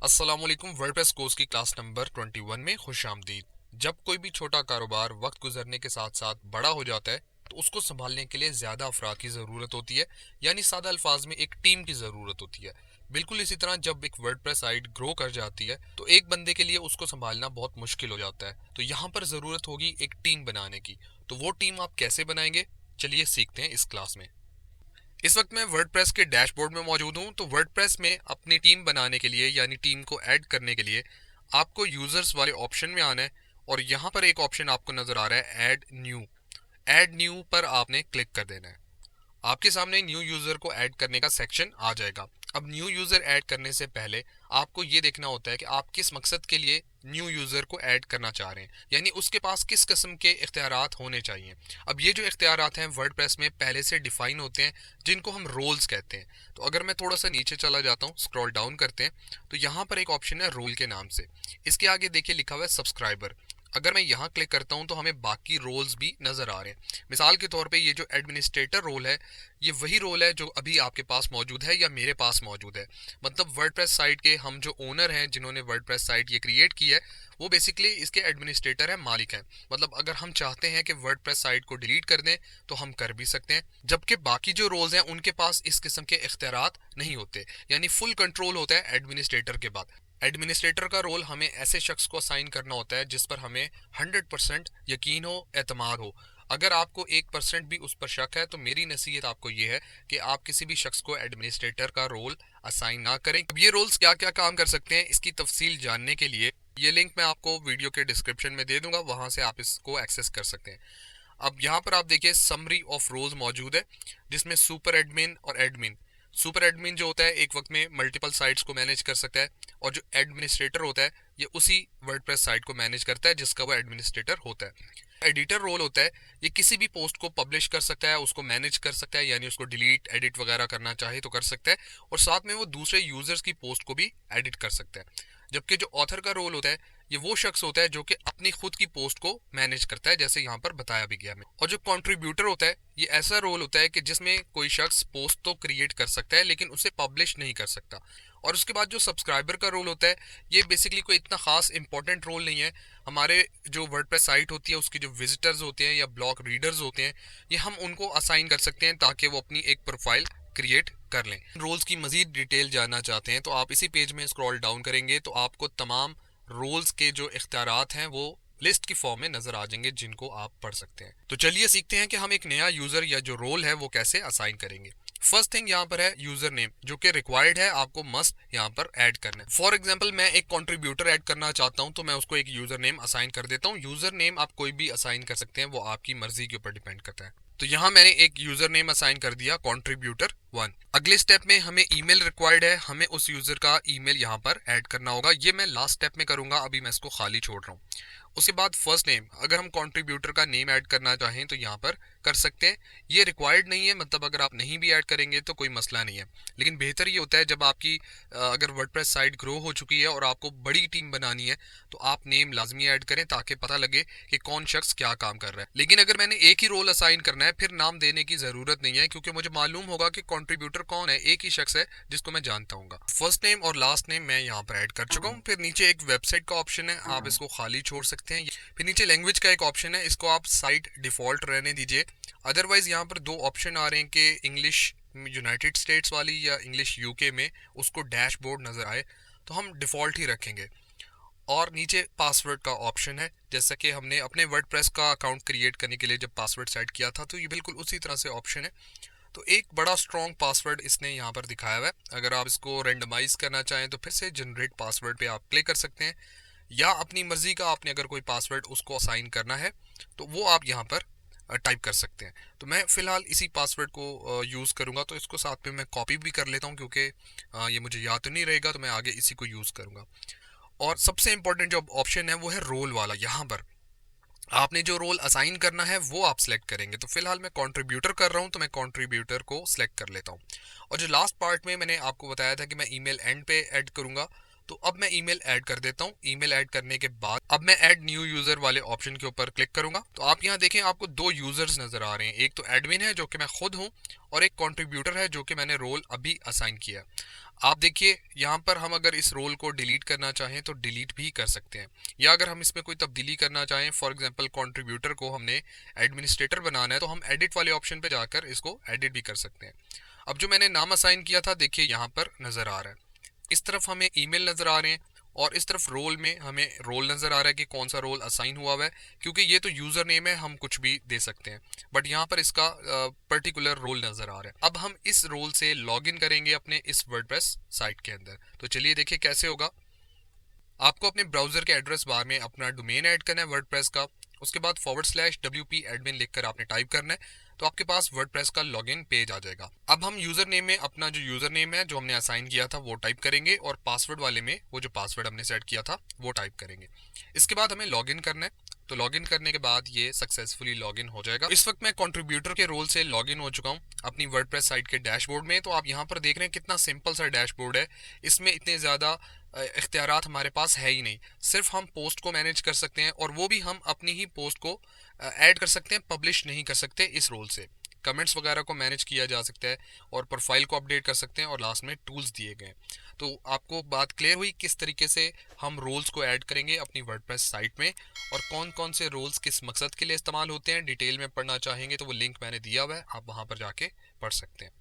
अस्सलामुअलैकुम। WordPress course की class number 21 में खुश आमदीद। जब कोई भी छोटा कारोबार वक्त गुजरने के साथ साथ बड़ा हो जाता है तो उसको संभालने के लिए ज़्यादा अफराद की ज़रूरत होती है, यानी सादा अल्फाज में एक टीम की ज़रूरत होती है। बिल्कुल इसी तरह जब एक वर्डप्रेस साइट ग्रो कर जाती है तो एक बंदे के लिए उसको संभालना बहुत मुश्किल हो जाता है। तो यहाँ पर ज़रूरत होगी एक टीम बनाने की। तो वो टीम आप कैसे बनाएंगे, चलिए सीखते हैं इस क्लास में। इस वक्त मैं वर्डप्रेस के डैशबोर्ड में मौजूद हूं। तो वर्डप्रेस में अपनी टीम बनाने के लिए यानी टीम को ऐड करने के लिए आपको यूजर्स वाले ऑप्शन में आना है और यहाँ पर एक ऑप्शन आपको नजर आ रहा है ऐड न्यू। ऐड न्यू पर आपने क्लिक कर देना है। आपके सामने न्यू यूजर को ऐड करने का सेक्शन आ जाएगा। अब न्यू यूजर ऐड करने से पहले आपको ये देखना होता है कि आप किस मकसद के लिए न्यू यूजर को ऐड करना चाह रहे हैं, यानी उसके पास किस किस्म के इख्तियारात होने चाहिए। अब ये जो इख्तियारात हैं वर्डप्रेस में पहले से डिफाइन होते हैं, जिनको हम रोल्स कहते हैं। तो अगर मैं थोड़ा सा नीचे चला जाता हूँ, स्क्रॉल डाउन करते हैं, तो यहाँ पर एक ऑप्शन है रोल के नाम से। इसके आगे देखिए लिखा हुआ है सब्सक्राइबर। अगर मैं यहाँ क्लिक करता हूँ तो हमें बाकी रोल्स भी नजर आ रहे हैं। मिसाल के तौर पे ये जो एडमिनिस्ट्रेटर रोल है, ये वही रोल है जो अभी आपके पास मौजूद है या मेरे पास मौजूद है। मतलब वर्डप्रेस साइट के हम जो ओनर हैं, जिन्होंने वर्डप्रेस साइट ये क्रिएट की है, वो बेसिकली इसके एडमिनिस्ट्रेटर हैं, मालिक हैं। मतलब अगर हम चाहते हैं कि वर्डप्रेस साइट को डिलीट कर दें तो हम कर भी सकते हैं, जबकि बाकी जो रोल्स हैं उनके पास इस किस्म के इख्तियारात नहीं होते, यानी फुल कंट्रोल होता है एडमिनिस्ट्रेटर के बाद। एडमिनिस्ट्रेटर का रोल हमें ऐसे शख्स को असाइन करना होता है जिस पर हमें 100% यकीन हो, एतमाद हो। अगर आपको 1% भी उस पर शक है तो मेरी नसीहत आपको ये है कि आप किसी भी शख्स को एडमिनिस्ट्रेटर का रोल असाइन ना करें। अब ये रोल्स क्या क्या काम कर सकते हैं, इसकी तफसील जानने के लिए ये लिंक मैं आपको वीडियो के डिस्क्रिप्शन में दे दूंगा, वहां से आप इसको एक्सेस कर सकते हैं। अब यहाँ पर आप देखिए समरी ऑफ रोल्स मौजूद है, जिसमें सुपर एडमिन और एडमिन। सुपर एडमिन जो होता है एक वक्त में मल्टीपल साइट्स को मैनेज कर सकता है, और जो एडमिनिस्ट्रेटर होता है ये उसी वर्डप्रेस साइट को मैनेज करता है जिसका वो एडमिनिस्ट्रेटर होता है। एडिटर रोल होता है, ये किसी भी पोस्ट को पब्लिश कर सकता है, उसको मैनेज कर सकता है, यानी उसको डिलीट एडिट वगैरह करना चाहे तो कर सकता है, और साथ में वो दूसरे यूजर्स की पोस्ट को भी एडिट कर सकता है। जबकि जो ऑथर का रोल होता है ये वो शख्स होता है जो कि अपनी खुद की पोस्ट को मैनेज करता है, जैसे यहाँ पर बताया भी गया। और जो कंट्रीब्यूटर होता है ये ऐसा रोल होता है कि जिसमें कोई शख्स पोस्ट तो क्रिएट कर सकता है लेकिन उसे पब्लिश नहीं कर सकता। और उसके बाद जो सब्सक्राइबर का रोल होता है ये बेसिकली कोई इतना खास इंपॉर्टेंट रोल नहीं है। हमारे जो वर्डप्रेस साइट होती है उसके जो विजिटर्स होते हैं या ब्लॉग रीडर्स होते हैं, ये हम उनको असाइन कर सकते हैं ताकि वो अपनी एक प्रोफाइल क्रिएट कर लें। रोल्स की मजीद डिटेल जानना चाहते हैं तो आप इसी पेज में स्क्रॉल डाउन करेंगे तो आपको तमाम रोल्स के जो इख्तियारात हैं वो लिस्ट की फॉर्म में नजर आ जाएंगे, जिनको आप पढ़ सकते हैं। तो चलिए सीखते हैं कि हम एक नया यूजर या जो रोल है वो कैसे असाइन करेंगे। फर्स्ट थिंग यहाँ पर है यूजर नेम, जो कि रिक्वायर्ड है, आपको मस्ट यहाँ पर ऐड करना है। फॉर एग्जांपल मैं एक कंट्रीब्यूटर ऐड करना चाहता हूँ तो मैं उसको एक यूजर नेम असाइन कर देता हूँ। यूजर नेम आप कोई भी असाइन कर सकते हैं, वो आपकी मर्जी के ऊपर डिपेंड करता है। तो यहाँ मैंने एक यूजर नेम असाइन कर दिया कंट्रीब्यूटर 1। अगले स्टेप में हमें ईमेल रिक्वायर्ड है, हमें उस यूजर का ईमेल यहाँ पर ऐड करना होगा। ये मैं लास्ट स्टेप में करूंगा, अभी मैं इसको खाली छोड़ रहा हूँ। उसके बाद फर्स्ट नेम, अगर हम कंट्रीब्यूटर का नेम ऐड करना चाहें तो यहाँ पर कर सकते हैं। ये रिक्वायर्ड नहीं है, मतलब अगर आप नहीं भी ऐड करेंगे तो कोई मसला नहीं है, लेकिन बेहतर ये होता है जब आपकी अगर वर्डप्रेस साइट ग्रो हो चुकी है और आपको बड़ी टीम बनानी है तो आप नेम लाजमी ऐड करें ताकि पता लगे कि कौन शख्स क्या काम कर रहा है। लेकिन अगर मैंने एक ही रोल असाइन करना है फिर नाम देने की जरूरत नहीं है, क्योंकि मुझे मालूम होगा कि कंट्रीब्यूटर कौन है, एक ही शख्स है जिसको मैं जानता हूँ। फर्स्ट नेम और लास्ट नेम मैं यहाँ पर ऐड कर चुका हूँ। फिर नीचे एक वेबसाइट का ऑप्शन है, आप इसको खाली छोड़ सकते हैं। फिर नीचे लैंग्वेज का एक ऑप्शन है, इसको आप साइट डिफॉल्ट रहने दीजिए। अदरवाइज यहाँ पर दो ऑप्शन आ रहे हैं कि इंग्लिश यूनाइटेड स्टेट्स वाली या इंग्लिश यूके में उसको डैशबोर्ड नजर आए, तो हम डिफॉल्ट ही रखेंगे। और नीचे पासवर्ड का ऑप्शन है, जैसा कि हमने अपने वर्डप्रेस का अकाउंट क्रिएट करने के लिए जब पासवर्ड सेट किया था तो ये बिल्कुल उसी तरह से ऑप्शन है। तो एक बड़ा स्ट्रॉन्ग पासवर्ड इसने यहाँ पर दिखाया हुआ है। अगर आप इसको रेंडमाइज करना चाहें तो फिर से जनरेट पासवर्ड पे आप क्लिक कर सकते हैं, या अपनी मर्जी का आपने अगर कोई पासवर्ड उसको असाइन करना है तो वो आप यहाँ पर टाइप कर सकते हैं। तो मैं फ़िलहाल इसी पासवर्ड को यूज़ करूँगा, तो इसको साथ में मैं कॉपी भी कर लेता हूँ क्योंकि ये मुझे याद तो नहीं रहेगा, तो मैं आगे इसी को यूज़ करूँगा। और सबसे इंपॉर्टेंट जो ऑप्शन है वो है रोल वाला। यहाँ पर आपने जो रोल असाइन करना है वो आप सिलेक्ट करेंगे। तो फिलहाल मैं कंट्रीब्यूटर कर रहा हूँ तो मैं कंट्रीब्यूटर को सिलेक्ट कर लेता हूँ। और जो लास्ट पार्ट में मैंने आपको बताया था कि मैं ईमेल एंड पे ऐड करूँगा, तो अब मैं ईमेल ऐड कर देता हूँ। ईमेल ऐड करने के बाद अब मैं ऐड न्यू यूजर वाले ऑप्शन के ऊपर क्लिक करूंगा। तो आप यहाँ देखें आपको दो यूजर्स नजर आ रहे हैं, एक तो एडमिन है जो कि मैं खुद हूँ और एक कंट्रीब्यूटर है जो कि मैंने रोल अभी असाइन किया। आप देखिए यहाँ पर हम अगर इस रोल को डिलीट करना चाहें तो डिलीट भी कर सकते हैं, या अगर हम इसमें कोई तब्दीली करना चाहें, फॉर एग्जांपल कंट्रीब्यूटर को हमने एडमिनिस्ट्रेटर बनाना है, तो हम एडिट वाले ऑप्शन पे जाकर इसको एडिट भी कर सकते हैं। अब जो मैंने नाम असाइन किया था देखिए यहाँ पर नज़र आ रहा है, इस तरफ हमें ईमेल नज़र आ रहे हैं और इस तरफ रोल में हमें रोल नज़र आ रहा है कि कौन सा रोल असाइन हुआ हुआ है, क्योंकि ये तो यूज़र नेम है, हम कुछ भी दे सकते हैं, बट यहाँ पर इसका पर्टिकुलर रोल नज़र आ रहा है। अब हम इस रोल से लॉगिन करेंगे अपने इस वर्डप्रेस साइट के अंदर। तो चलिए देखिए कैसे होगा। आपको अपने ब्राउज़र के एड्रेस बार में अपना डोमेन ऐड करना है वर्डप्रेस का, उसके बाद /wp admin लिखकर आपने टाइप करना है, तो आपके पास वर्डप्रेस का लॉगिन पेज आ जाएगा। अब हम यूज़र नेम में अपना जो यूज़र नेम है जो हमने असाइन किया था वो टाइप करेंगे, और पासवर्ड वाले में वो जो पासवर्ड हमने सेट किया था वो टाइप करेंगे। इसके बाद हमें लॉगिन करना है। तो लॉगिन करने के बाद ये सक्सेसफुली लॉगिन हो जाएगा। इस वक्त मैं कंट्रीब्यूटर के रोल से लॉगिन हो चुका हूँ अपनी वर्डप्रेस साइट के डैशबोर्ड में। तो आप यहाँ पर देख रहे हैं कितना सिंपल सा डैशबोर्ड है, इसमें इतने ज़्यादा इख्तियारात हमारे पास है ही नहीं। सिर्फ हम पोस्ट को मैनेज कर सकते हैं, और वो भी हम अपनी ही पोस्ट को ऐड कर सकते हैं, पब्लिश नहीं कर सकते इस रोल से। कमेंट्स वगैरह को मैनेज किया जा सकता है, और प्रोफाइल को अपडेट कर सकते हैं, और लास्ट में टूल्स दिए गए हैं। तो आपको बात क्लियर हुई किस तरीके से हम रोल्स को ऐड करेंगे अपनी वर्डप्रेस साइट में, और कौन कौन से रोल्स किस मकसद के लिए इस्तेमाल होते हैं। डिटेल में पढ़ना चाहेंगे तो वो लिंक मैंने दिया हुआ है, आप वहाँ पर जाके पढ़ सकते हैं।